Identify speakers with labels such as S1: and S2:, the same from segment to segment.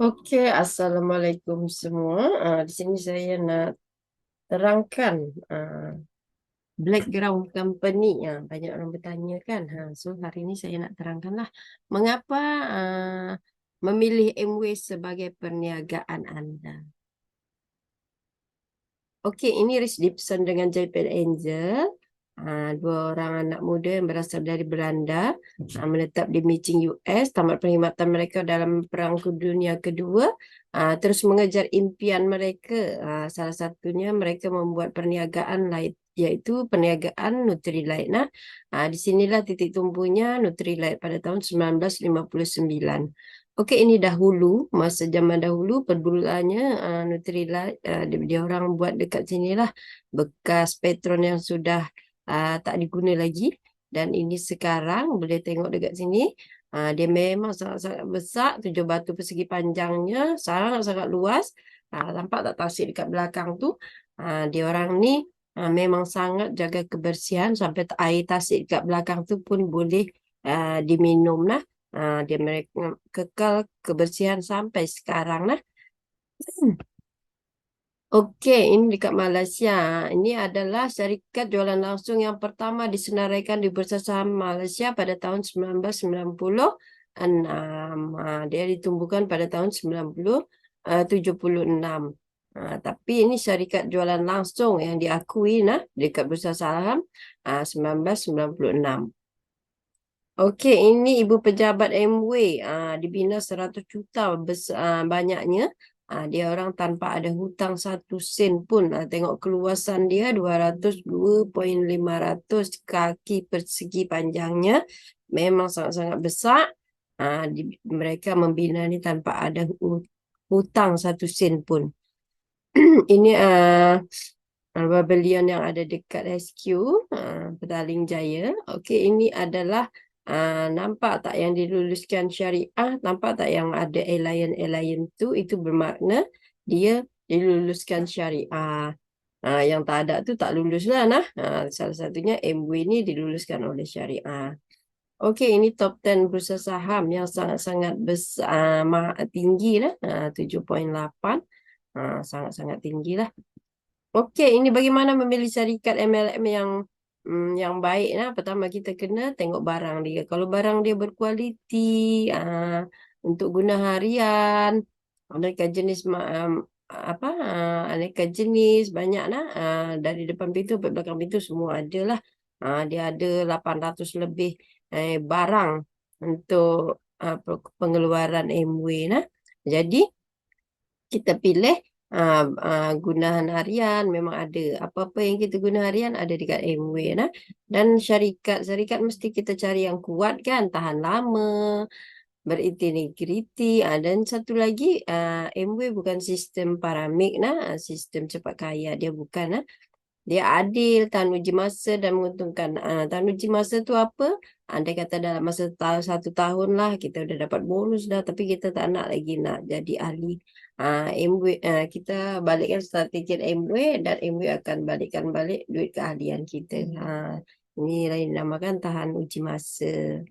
S1: Okey, Assalamualaikum semua. Di sini saya nak terangkan background company. Banyak orang bertanya kan. So hari ini saya nak terangkanlah mengapa memilih MW sebagai perniagaan anda. Okey, ini Rich Dixon dengan Japan Angel. Dua orang anak muda yang berasal dari Belanda, menetap di Michigan, US, tamat perkhidmatan mereka dalam Perang Dunia Kedua, terus mengejar impian mereka. Salah satunya mereka membuat perniagaan light, iaitu perniagaan Nutrilite. Di sinilah titik tumpunya Nutrilite pada tahun 1959. Okey, ini dahulu, masa zaman dahulu permulaannya Nutrilite, dia orang buat dekat sinilah, bekas Petron yang sudah tak diguna lagi. Dan ini sekarang boleh tengok dekat sini, dia memang sangat-sangat besar, 7 batu persegi panjangnya, sangat-sangat luas. Nampak tak tasik dekat belakang tu? Dia orang ni memang sangat jaga kebersihan, sampai air tasik dekat belakang tu pun boleh diminum lah. Dia mereka kekal kebersihan sampai sekarang lah. Okey, ini dekat Malaysia. Ini adalah syarikat jualan langsung yang pertama disenaraikan di Bursa Saham Malaysia pada tahun 1996. Dia ditumbuhkan pada tahun 1976. Tapi ini syarikat jualan langsung yang diakui dekat Bursa Saham 1996. Okey, ini ibu pejabat MW, dibina 100 juta banyaknya. Dia orang tanpa ada hutang 1 sen pun. Tengok keluasan dia 202.500 kaki persegi panjangnya. Memang sangat-sangat besar. Mereka membina ni tanpa ada hutang 1 sen pun. Ini pembelian yang ada dekat SQ, Petaling Jaya. Okey, ini adalah nampak tak yang diluluskan syariah, nampak tak yang ada alien tu, itu bermakna dia diluluskan syariah. Yang tak ada tu tak lulus lah. Salah satunya MW ni diluluskan oleh syariah. Okey, ini top 10 bursa saham yang sangat-sangat besar, tinggi lah, 7.8. Sangat-sangat tinggi lah. Okey, ini bagaimana memilih syarikat MLM yang baik. Pertama kita kena tengok barang dia. Kalau barang dia berkualiti, untuk guna harian, aneka jenis aneka jenis banyak dari depan pintu sampai belakang pintu semua ada lah. Dia ada 800 lebih barang untuk pengeluaran MW Jadi kita pilih gunahan harian, memang ada. Apa-apa yang kita guna harian ada dekat MW Dan syarikat mesti kita cari yang kuat kan, tahan lama, berintegriti. Dan satu lagi, MW bukan sistem paramik sistem cepat kaya dia bukan dia adil, tahan uji masa dan menguntungkan. Tahan uji masa tu apa? Andai kata dalam masa 1 tahun lah kita dah dapat bonus dah, tapi kita tak nak lagi nak jadi ahli MW. Kita balikkan strategi MW dan MW akan balikkan balik duit keahlian kita. Ini lain namakan tahan uji masa.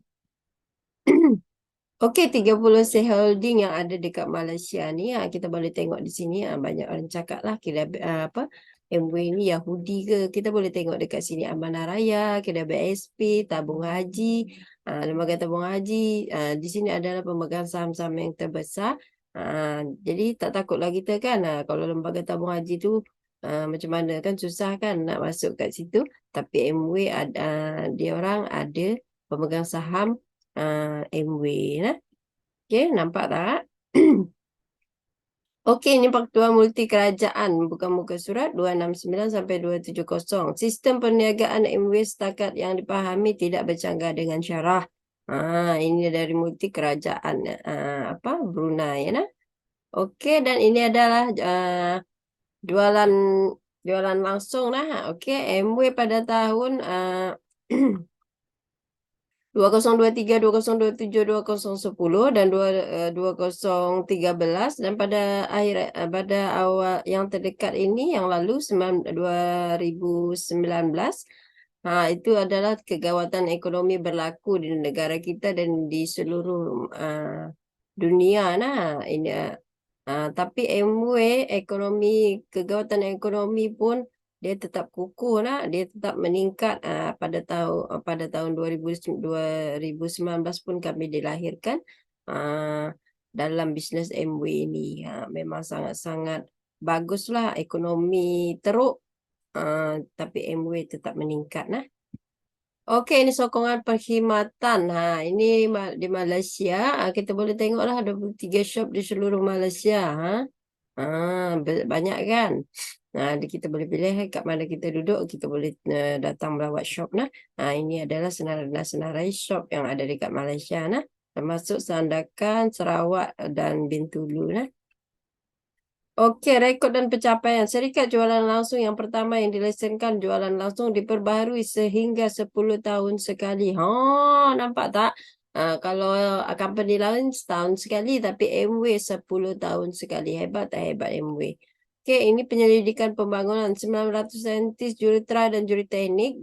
S1: Okey, 30 shareholding yang ada dekat Malaysia ni, kita boleh tengok di sini. Banyak orang cakap lah kira MW ni Yahudi ke. Kita boleh tengok dekat sini Amanah Raya, kira BSP, Tabung Haji, Lembaga Tabung Haji. Di sini adalah pemegang saham-saham yang terbesar. Jadi tak takutlah kita kan. Kalau Lembaga Tabung Haji tu macam mana kan, susah kan nak masuk kat situ. Tapi MW dia orang ada pemegang saham MW Okey, nampak tak? Okey, ini faktual multi kerajaan, bukan muka surat 269 sampai 270. Sistem perniagaan MW setakat yang dipahami tidak bercanggah dengan syarah. Ini dari multi kerajaan Brunei Okey, dan ini adalah jualan langsung Okey, MW pada tahun 2023, 2027, 2010 dan 2013, dan pada awal yang terdekat ini yang lalu 2019, itu adalah kegawatan ekonomi berlaku di negara kita dan di seluruh dunia nah. Ini tapi MW kekuatan ekonomi pun dia tetap kukuh nah, dia tetap meningkat pada tahun 2019 pun kami dilahirkan dalam bisnes MW ini. Memang sangat-sangat baguslah ekonomi teruk, tapi MW tetap meningkat nah. Okey, ini sokongan perkhidmatan. Ini di Malaysia. Kita boleh tengoklah ada 23 shop di seluruh Malaysia. Banyak kan? Kita boleh pilih kat mana kita duduk. Kita boleh datang melawat shop nah. Ini adalah senarai shop yang ada dekat Malaysia nah. Termasuk Sandakan, Sarawak dan Bintulu nah. Okey, rekod dan pencapaian. Syarikat jualan langsung yang pertama yang dilesenkan jualan langsung diperbaharui sehingga 10 tahun sekali. Nampak tak? Kalau company lain setahun sekali, tapi MW 10 tahun sekali. Hebat tak hebat MW? Okey, ini penyelidikan pembangunan 900 saintis, jurutera dan juruteknik.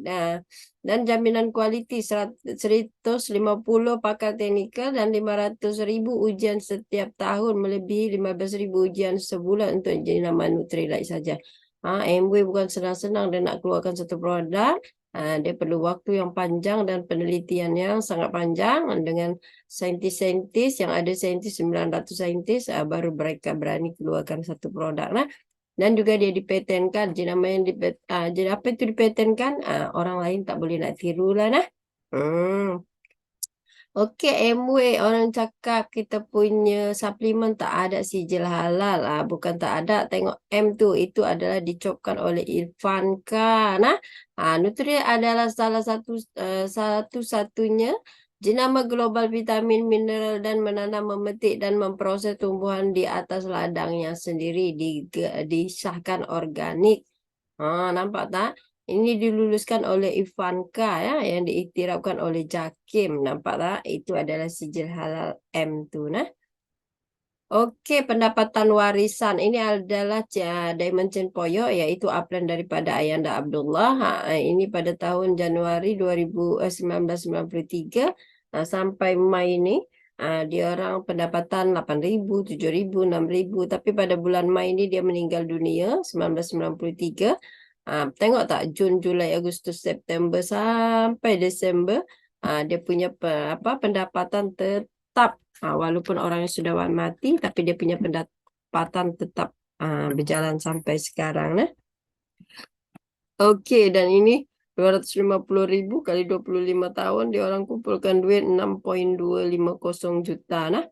S1: Dan jaminan kualiti 150 pakar teknikal dan 500,000 ujian setiap tahun, melebihi 15,000 ujian sebulan untuk jenama Nutrilite saja. MW bukan senang-senang dia nak keluarkan satu produk. Dia perlu waktu yang panjang dan penelitian yang sangat panjang dengan saintis-saintis yang ada 900 saintis baru mereka berani keluarkan satu produk lah. Dan juga dia dipatenkan. Jenama yang jadi apa itu dipatenkan? Orang lain tak boleh nak tiru lah nah. Okey, MW orang cakap kita punya suplemen tak ada sijil halal. Bukan tak ada. Tengok M tu, itu adalah dicopkan oleh Irfan Khan. Nutria adalah salah satu-satunya jenama global vitamin, mineral dan menanam, memetik dan memproses tumbuhan di atas ladangnya sendiri, disahkan organik. Nampak tak? Ini diluluskan oleh Ivanka ya, yang diiktirafkan oleh JAKIM. Nampak tak? Itu adalah sijil halal M tu nah. Okey, pendapatan warisan. Ini adalah Diamond Chain Poyo, iaitu upline daripada Ayanda Abdullah. Ini pada tahun Januari 1993 sampai Mai ini. Dia orang pendapatan 8,000, 7,000, 6,000. Tapi pada bulan Mai ini dia meninggal dunia 1993. Tengok tak Jun, Julai, Agustus, September sampai Desember dia punya pendapatan tetap, walaupun orangnya sudah mati tapi dia punya pendapatan tetap berjalan sampai sekarang nah. Okey, dan ini 250,000 kali 25 tahun dia orang kumpulkan duit 6.250 juta nah.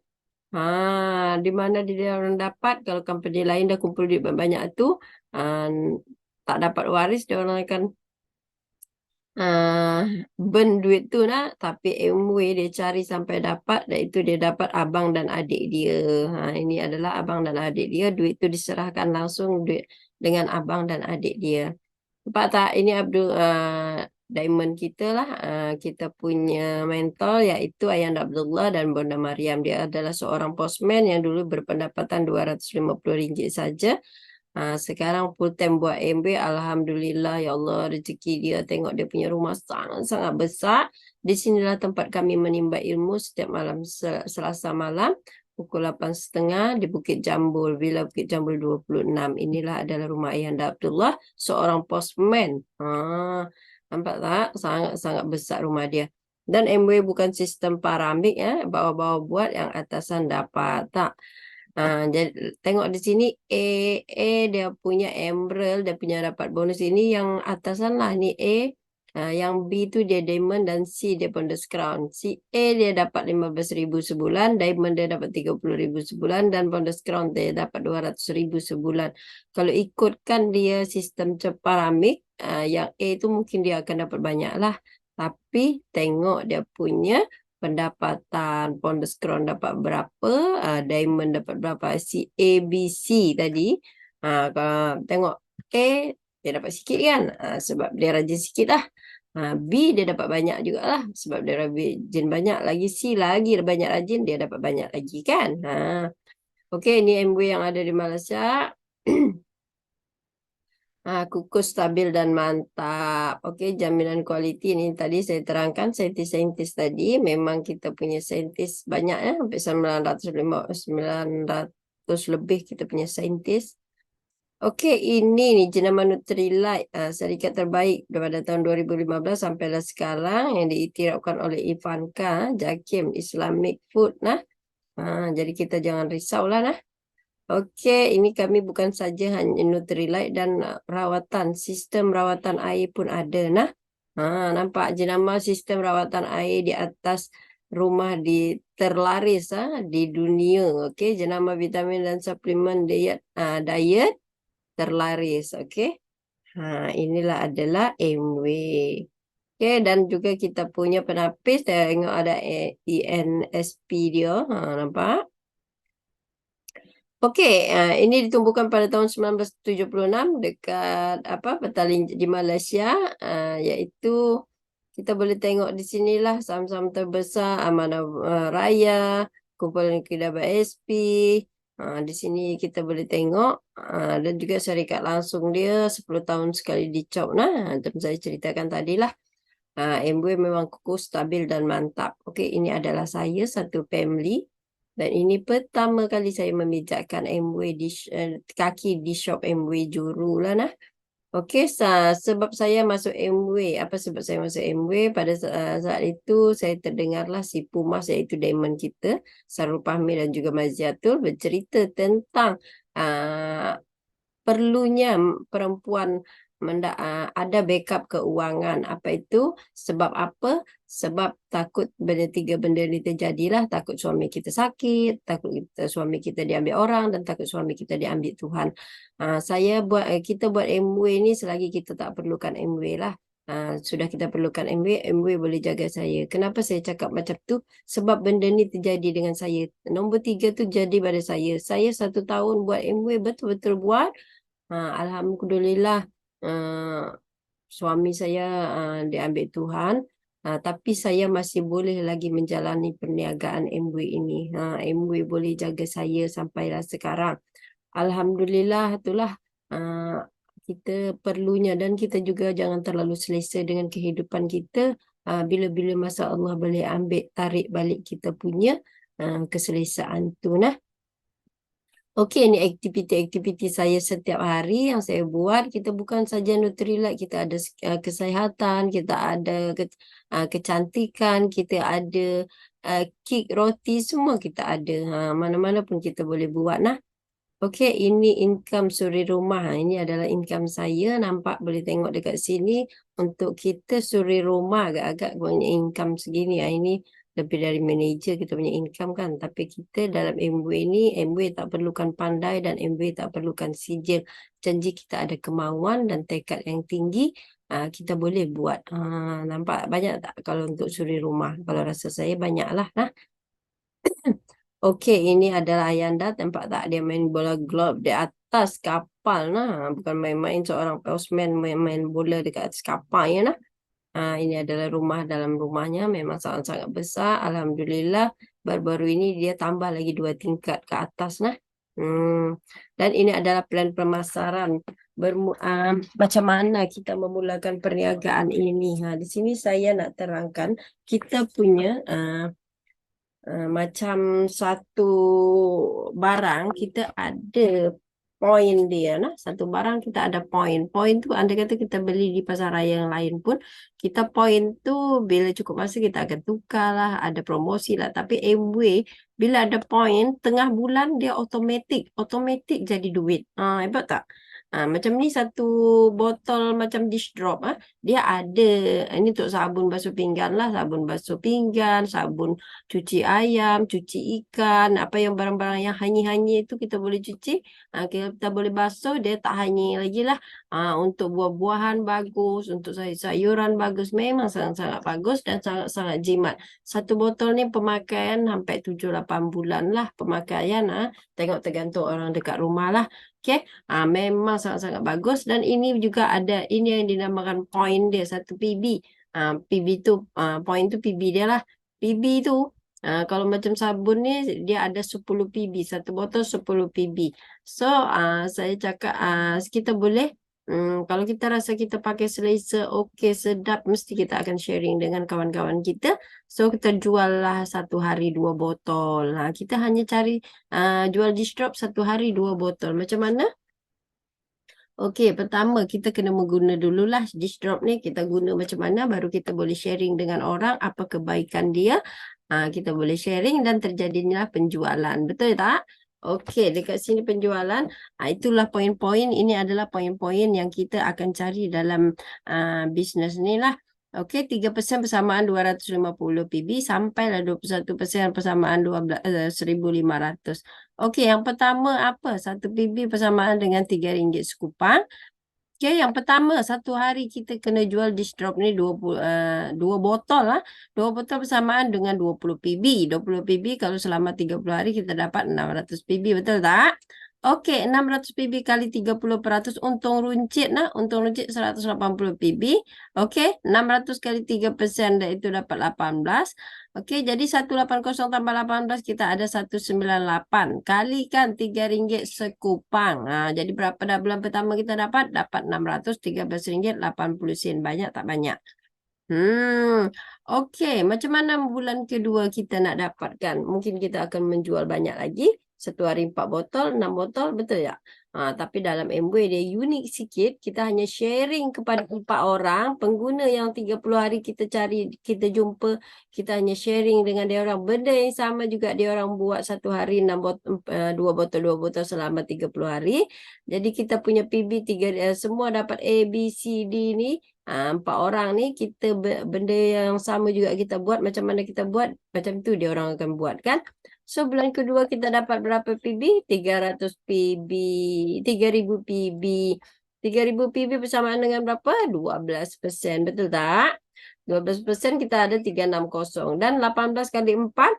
S1: Di mana dia orang dapat? Kalau company lain dah kumpul duit banyak tu, tak dapat waris, dia orang akan burn duit tu lah. Tapi MW dia cari sampai dapat, dan itu dia dapat abang dan adik dia. Ini adalah abang dan adik dia. Duit tu diserahkan langsung dengan abang dan adik dia. Nampak tak? Ini Diamond kita lah. Kita punya mentor iaitu Ayanda Abdullah dan Bonda Mariam. Dia adalah seorang postman yang dulu berpendapatan RM250 saja. Sekarang full time buat MB. Alhamdulillah, ya Allah, rezeki dia. Tengok dia punya rumah sangat-sangat besar. Di sinilah tempat kami menimba ilmu setiap malam Selasa malam pukul 8.30 di Bukit Jambul, Villa Bukit Jambul 26. Inilah adalah rumah Ayanda Abdullah, seorang postman. Nampak tak? Sangat-sangat besar rumah dia. Dan MW bukan sistem paramik ya, bawah-bawah buat yang atasan dapat tak. Jadi tengok di sini dia punya emerald, dia punya dapat bonus. Ini yang atasan lah, ni yang B tu dia diamond dan C dia bonus crown. Si dia dapat 15,000 sebulan, diamond dia dapat 30,000 sebulan dan bonus crown dia dapat 200,000 sebulan. Kalau ikutkan dia sistem paramik, yang A tu mungkin dia akan dapat banyak lah. Tapi tengok dia punya pendapatan, Pondus Crown dapat berapa, Diamond dapat berapa, si A, B, C tadi. Kalau tengok A, dia dapat sikit kan, sebab dia rajin sikit lah. B, dia dapat banyak jugalah, sebab dia rajin banyak. Lagi C, lagi banyak rajin, dia dapat banyak lagi kan. Okey, ni MW yang ada di Malaysia. Kukus stabil dan mantap. Okey, jaminan kualiti ni tadi saya terangkan saintis-saintis tadi memang kita punya saintis banyak ya, hampir 900 lebih kita punya saintis. Okey, ini ni jenama Nutrilite, syarikat terbaik daripada tahun 2015 sampailah sekarang yang diiktirafkan oleh Ivanka Jakim Islamic Food nah. Jadi kita jangan risaulah nah. Okey, ini kami bukan saja hanya Nutrilite dan rawatan, sistem rawatan air pun ada nah. Nampak jenama sistem rawatan air di atas rumah di terlaris di dunia. Okey, jenama vitamin dan suplemen diet terlaris. Okey. Inilah adalah MW. Okey, dan juga kita punya penapis, tengok ada ENSP dia. Nampak? Okey, ini ditumbuhkan pada tahun 1976 dekat Petaling di Malaysia, iaitu kita boleh tengok di sinilah saham-saham terbesar Amanah Raya, kumpulan kredit SP. Di sini kita boleh tengok dan juga syarikat langsung dia 10 tahun sekali dicop nah. Macam saya ceritakan tadilah. MW memang kukuh, stabil dan mantap. Okey, ini adalah saya satu family. Dan ini pertama kali saya memijakkan MW kaki di shop MW Juru lah nah. Okey, sebab saya masuk MW. Apa sebab saya masuk MW? Pada saat itu saya terdengarlah si Pumas iaitu Diamond kita, Sarul Fahmi dan juga Maziatul bercerita tentang perlunya perempuan ada backup keuangan. Apa itu? Sebab apa? Sebab takut tiga benda ni terjadilah. Takut suami kita sakit, takut suami kita diambil orang dan takut suami kita diambil Tuhan. Kita buat MW ni selagi kita tak perlukan MW lah. Sudah kita perlukan MW, MW boleh jaga saya. Kenapa saya cakap macam tu? Sebab benda ni terjadi dengan saya. Nombor 3 tu jadi pada saya. Saya 1 tahun buat MW, betul-betul buat. Alhamdulillah, suami saya diambil Tuhan, tapi saya masih boleh lagi menjalani perniagaan MW ini. MW boleh jaga saya sampailah sekarang. Alhamdulillah, itulah kita perlunya, dan kita juga jangan terlalu selesa dengan kehidupan kita. Bila-bila masa Allah boleh tarik balik kita punya keselesaan tu nah. Okey, ini aktiviti-aktiviti saya setiap hari yang saya buat. Kita bukan saja Nutrilite, kita ada kesihatan, kita ada kecantikan, kita ada kek roti, semua kita ada. Mana-mana pun kita boleh buat nah. Okey, ini income suri rumah. Ini adalah income saya. Nampak boleh tengok dekat sini. Untuk kita suri rumah agak-agak punya income segini. Ini lebih dari manager kita punya income kan. Tapi kita dalam MW ni, MW tak perlukan pandai dan MW tak perlukan sijil. Janji kita ada kemauan dan tekad yang tinggi, kita boleh buat. Nampak banyak tak kalau untuk suri rumah? Kalau rasa saya banyak lah. Okey, ini adalah Ayanda. Nampak tak dia main bola golf di atas kapal nah. Bukan main-main seorang postman main bola dekat atas kapal ya nah. Ini adalah dalam rumahnya memang sangat-sangat besar. Alhamdulillah, baru-baru ini dia tambah lagi 2 tingkat ke atas nah. Dan ini adalah plan pemasaran. Macam mana kita memulakan perniagaan ini? Di sini saya nak terangkan kita punya macam satu barang kita ada poin dia nah. Satu barang kita ada poin. Poin tu andai kata kita beli di pasar raya yang lain pun, kita poin tu bila cukup masa kita akan tukar lah, ada promosi lah. Tapi MW bila ada poin tengah bulan dia automatik jadi duit. Hebat tak? Macam ni satu botol macam dish drop dia ada. Ini untuk sabun basuh pinggan lah, sabun basuh pinggan, sabun cuci ayam, cuci ikan, apa yang barang-barang yang hanyi-hanyi itu kita boleh cuci. Kita boleh basuh, dia tak hanyi lagi lah. Untuk buah-buahan bagus, untuk sayur-sayuran bagus, memang sangat-sangat bagus dan sangat-sangat jimat. Satu botol ni pemakaian sampai 7-8 bulan lah pemakaian. Tengok tergantung orang dekat rumah lah. Okay. Memang sangat-sangat bagus, dan ini juga ada, ini yang dinamakan point dia, satu PB. PB tu, point tu PB dia lah. PB tu, kalau macam sabun ni, dia ada 10 PB. Satu botol 10 PB. So, saya cakap kita boleh Kalau kita rasa kita pakai selesa, okey, sedap, mesti kita akan sharing dengan kawan-kawan kita. So, kita jual lah satu hari 2 botol. Kita hanya cari jual dish drop satu hari 2 botol. Macam mana? Okey, pertama kita kena mengguna dululah dish drop ni. Kita guna macam mana, baru kita boleh sharing dengan orang apa kebaikan dia. Kita boleh sharing dan terjadinya penjualan. Betul tak? Okey, dekat sini penjualan. Itulah poin-poin. Ini adalah poin-poin yang kita akan cari dalam bisnes ni lah. Okey, 3% persamaan 250 PB sampailah 21% persamaan 1,500. Okey, yang pertama apa? 1 PB persamaan dengan RM3 sekupang. Okey, yang pertama, satu hari kita kena jual dish drop ni 2 botol lah. 2 botol bersamaan dengan 20 PB. 20 PB kalau selama 30 hari kita dapat 600 PB, betul tak? Okey, 600 PB kali 30%, untung runcit lah. Untung runcit 180 PB. Okey, 600 kali 3% iaitu dapat 18. Okey, jadi 180 tambah 18 kita ada 198. Kalikan RM3 sekupang. Jadi berapa dah bulan pertama kita dapat? Dapat RM613.80. Banyak tak banyak? Okey. Macam mana bulan kedua kita nak dapatkan? Mungkin kita akan menjual banyak lagi. Satu hari 4 botol, 6 botol, betul tak? Tapi dalam Amway dia unik sikit. Kita hanya sharing kepada 4 orang. Pengguna yang 30 hari kita cari, kita jumpa. Kita hanya sharing dengan dia orang. Benda yang sama juga dia orang buat satu hari 6 botol, 2 botol selama 30 hari. Jadi kita punya PB semua dapat A, B, C, D ni. 4 orang ni kita benda yang sama juga kita buat. Macam mana kita buat, macam tu dia orang akan buat kan. So bulan kedua kita dapat berapa PB? 300 PB, 3,000 PB. 3,000 PB bersamaan dengan berapa? 12%, betul tak? 12% kita ada 360. Dan 18 kali 4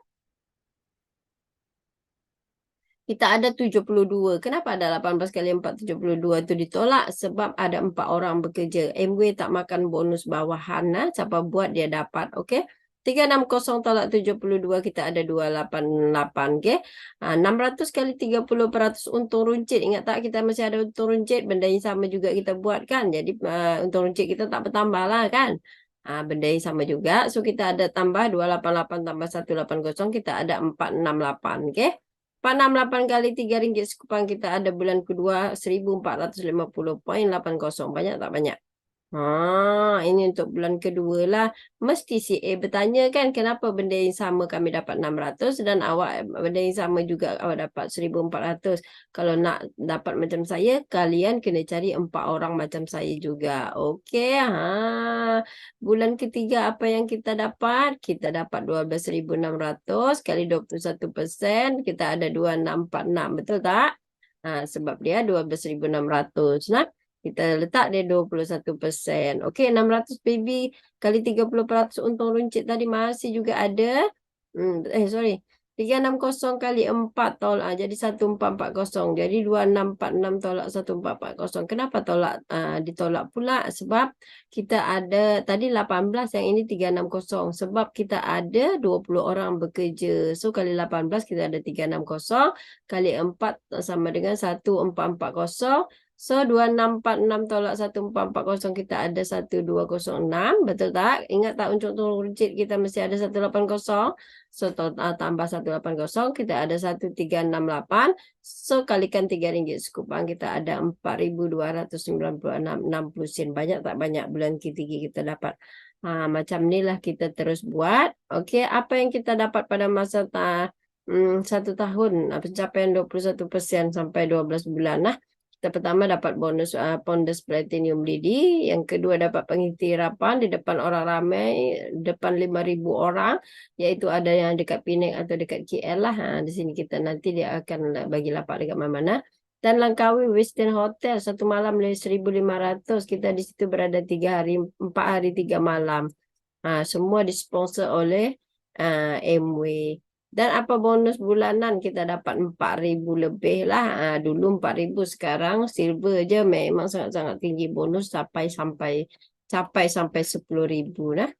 S1: kita ada 72. Kenapa ada 18 kali 4, 72 tu ditolak? Sebab ada 4 orang bekerja. Amway tak makan bonus bawahan. Siapa buat dia dapat. Okey. 360 tolak 72 kita ada 288. Okey. 600 kali 30% untung runcit. Ingat tak kita masih ada untung runcit? Benda yang sama juga kita buat kan. Jadi untung runcit kita tak bertambah lah kan. Benda yang sama juga. So kita ada tambah 288 tambah 180 kita ada 468. Okey. 468 kali RM3 sekupang kita ada bulan kedua 1,450.80. Banyak tak banyak? Ini untuk bulan kedua lah. Mesti si A bertanya kan kenapa benda yang sama kami dapat 600 dan awak benda yang sama juga awak dapat 1,400. Kalau nak dapat macam saya, kalian kena cari 4 orang macam saya juga. Okey. Bulan ketiga apa yang kita dapat? Kita dapat 12,600 kali 21%. Kita ada 2,646. Betul tak? Sebab dia 12,600. Nah. Kita letak dia 21%. Okey, 600 PB kali 30% untung runcit tadi masih juga ada. Sorry. 360 kali 4 tolak. Jadi 1,440. Jadi 2,646 tolak 1,440. Kenapa ditolak pula? Sebab kita ada tadi 18, yang ini 360. Sebab kita ada 20 orang bekerja. So, kali 18 kita ada 360. Kali 4 sama dengan 1,440. So, 2,646 tolak 1,440 kita ada 1,206. Betul tak? Ingat tak untuk runcit kita mesti ada 180. So, tambah 180 kita ada 1,368. So, kalikan RM3 sekupang kita ada 4,296.60 sen. Banyak tak banyak bulan ketiga kita dapat. Macam ni lah kita terus buat. Okey, apa yang kita dapat pada masa 1 tahun? Pencapaian 21% sampai 12 bulan lah. Kita pertama dapat bonus Pondus Platinum DD. Yang kedua dapat pengiktirafan di depan orang ramai, depan 5,000 orang, iaitu ada yang dekat Penang atau dekat KL lah. Di sini kita nanti dia akan bagi lapak dekat mana-mana. Dan Langkawi Western Hotel 1 malam 1,500. Kita di situ berada 4 hari 3 malam. Semua disponsor oleh Amway. Dan apa bonus bulanan kita dapat 4,000 lebih lah. Dulu 4,000, sekarang silver je memang sangat-sangat tinggi bonus capai sampai 10,000 lah.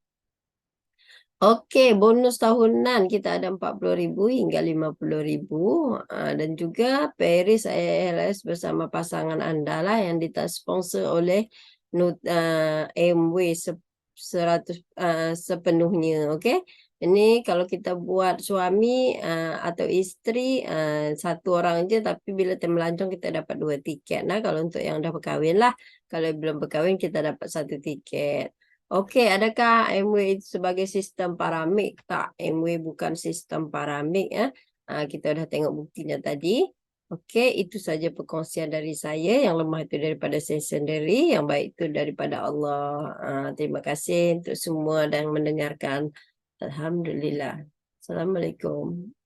S1: Okey, bonus tahunan kita ada 40,000 hingga 50,000. Dan juga Paris ALS bersama pasangan anda lah yang sponsor oleh MW 100 sepenuhnya. Okey. Ini kalau kita buat suami atau isteri satu orang je, tapi bila melancong kita dapat 2 tiket. Nah, kalau untuk yang dah berkahwin lah. Kalau belum berkahwin kita dapat 1 tiket. Okey, adakah MW itu sebagai sistem paramik? Tak, MW bukan sistem paramik ya. Kita dah tengok buktinya tadi. Okey, itu saja perkongsian dari saya. Yang lemah itu daripada saya sendiri, yang baik itu daripada Allah. Terima kasih untuk semua yang mendengarkan. Alhamdulillah. Assalamualaikum.